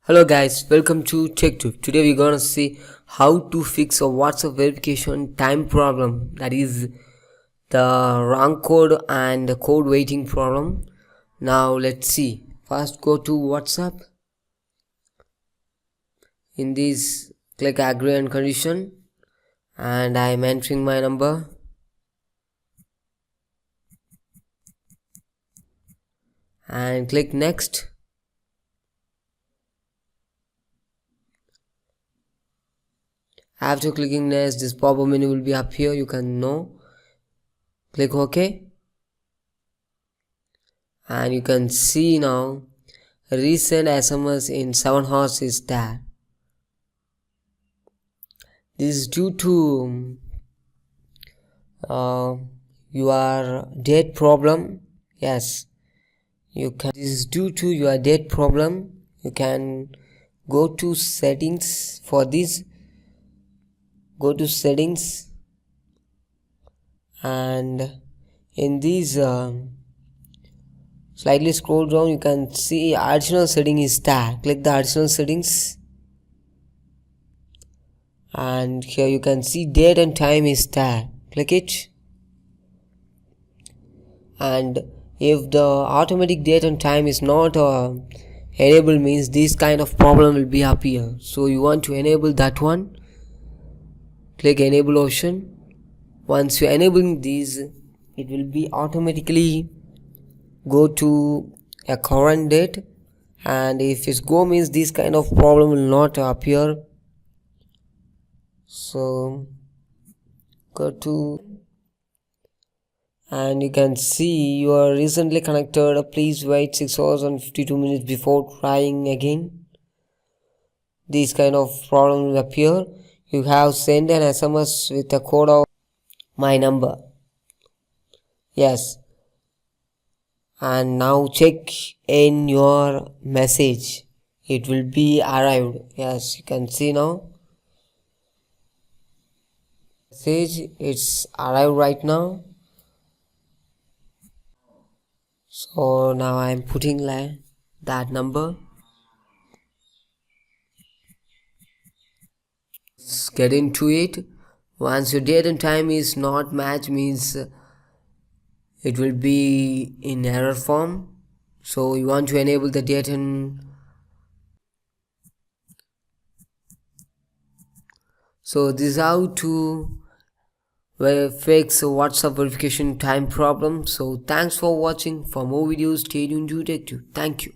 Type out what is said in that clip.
Hello guys, welcome to TechTube. Today we're gonna see how to fix a WhatsApp verification time problem, that is the wrong code and the code waiting problem. Now let's see. First go to WhatsApp. In this, click agree and condition, and I'm entering my number. And click next. After clicking next, this pop-up menu will be up here. You can know. Click OK. And you can see now Resend SMS in 7 hours is there. This is due to your date problem. Yes, you can. This is due to your date problem. You can go to settings for this. Go to settings, and in these slightly scroll down, you can see additional setting is there. Click the additional settings, and here you can see date and time is there. Click it, and if the automatic date and time is not enabled, means this kind of problem will be up here. So you want to enable that one. Click enable option. Once you enabling these, it will be automatically go to a current date, and if it's go means this kind of problem will not appear. So go to, and you can see you are recently connected. Please wait 6 hours and 52 minutes before trying again. This kind of problem will appear. You have sent an SMS with the code of my number. Yes. And now check in your message. It will be arrived. Yes, you can see now. Message, it's arrived right now. So now I am putting that number. Let's get into it. Once your date and time is not matched, means it will be in error form. So you want to enable the date and so this is how to fix WhatsApp verification time problem. So thanks for watching. For more videos, stay tuned to TechTube. Thank you.